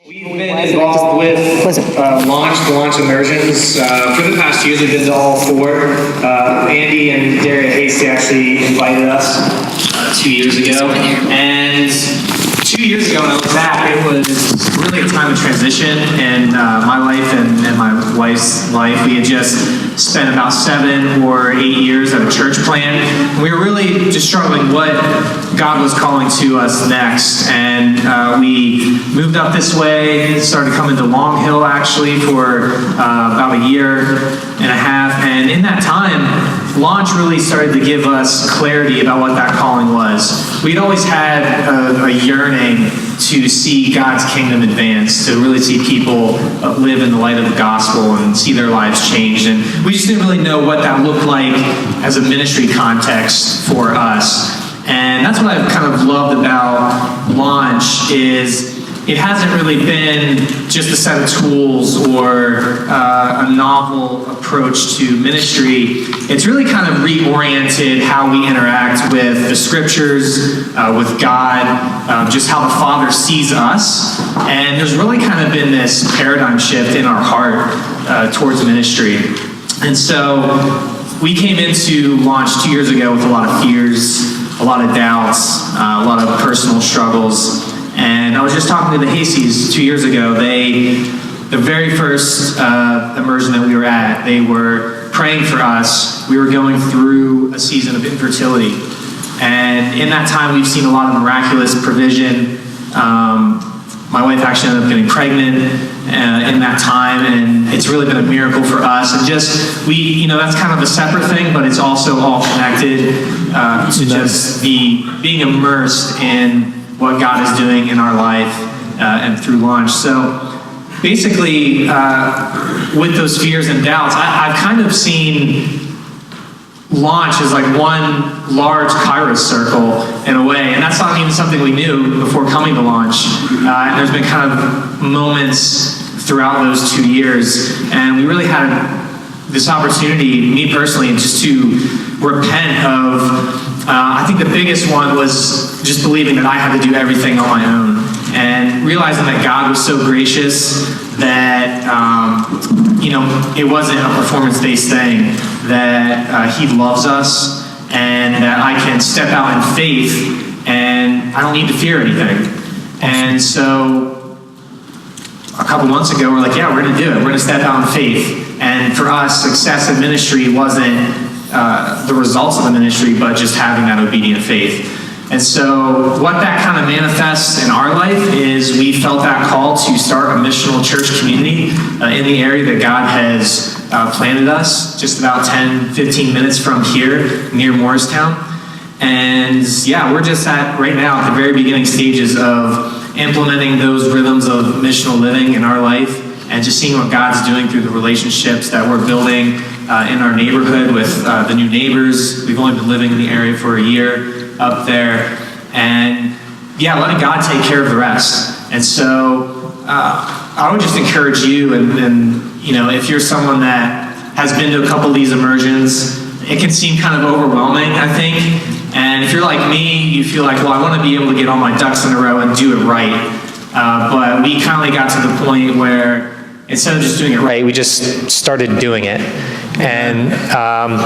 We've been involved with launch immersions. For the past years, we've been to all four. Andy and Daria Hasty actually invited us 2 years ago. And 2 years ago, when I look back, it was really a time of transition in my life and my wife's life. We had just spent about 7 or 8 years at a church plant. We were really just struggling what God was calling to us next. And we moved up this way, started coming to Long Hill actually for about a year and a half. And in that time, Launch really started to give us clarity about what that calling was. We'd always had a yearning to see God's kingdom advance, to really see people live in the light of the gospel and see their lives changed. And we just didn't really know what that looked like as a ministry context for us. And that's what I've kind of loved about Launch is it hasn't really been just a set of tools or a novel approach to ministry. It's really kind of reoriented how we interact with the scriptures, with God, just how the Father sees us. And there's really kind of been this paradigm shift in our heart towards ministry. And so we came into Launch 2 years ago with a lot of fears, a lot of doubts, a lot of personal struggles. And I was just talking to the Hasteys 2 years ago. The very first immersion that we were at, they were praying for us. We were going through a season of infertility. And in that time, we've seen a lot of miraculous provision. My wife actually ended up getting pregnant in that time, and it's really been a miracle for us. And just, that's kind of a separate thing, but it's also all connected to just being immersed in what God is doing in our life and through Launch. So basically, with those fears and doubts, I've kind of seen Launch as like one large Kairos circle in a way, and that's not even something we knew before coming to Launch. And there's been kind of moments throughout those 2 years, and we really had this opportunity, me personally, just to repent of I think the biggest one was just believing that I had to do everything on my own, and realizing that God was so gracious that it wasn't a performance-based thing, that He loves us, and that I can step out in faith, and I don't need to fear anything. And so a couple months ago, we're like, yeah, we're going to do it. We're going to step out in faith. And for us, success in ministry wasn't the results of the ministry, but just having that obedient faith. And so what that kind of manifests in our life is we felt that call to start a missional church community in the area that God has planted us, just about 10-15 minutes from here, near Morristown. And yeah, we're just right now at the very beginning stages of implementing those rhythms of missional living in our life, and just seeing what God's doing through the relationships that we're building in our neighborhood with the new neighbors. We've only been living in the area for a year up there. And yeah, letting God take care of the rest. And so I would just encourage you, and if you're someone that has been to a couple of these immersions, it can seem kind of overwhelming, I think. And if you're like me, you feel like, well, I want to be able to get all my ducks in a row and do it right. But we kind of got to the point where instead of just doing it right, we just started doing it. And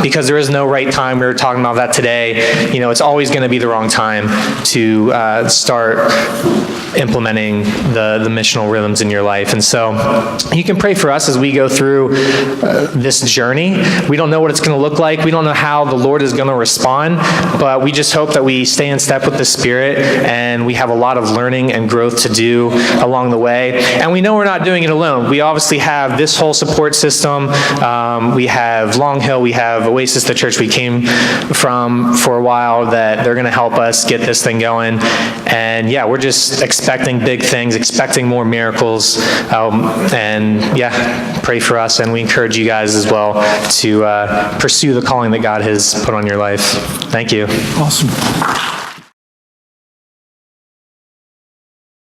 because there is no right time, we were talking about that today, it's always going to be the wrong time to start implementing the missional rhythms in your life. And so you can pray for us as we go through this journey. We don't know what it's going to look like. We don't know how the Lord is going to respond, but we just hope that we stay in step with the Spirit, and we have a lot of learning and growth to do along the way. And we know we're not doing it alone. We obviously have this whole support system. We have Long Hill. We have Oasis, the church we came from for a while, that they're going to help us get this thing going. And yeah, we're just expecting big things, expecting more miracles, and yeah, pray for us, and we encourage you guys as well to pursue the calling that God has put on your life. Thank you. Awesome.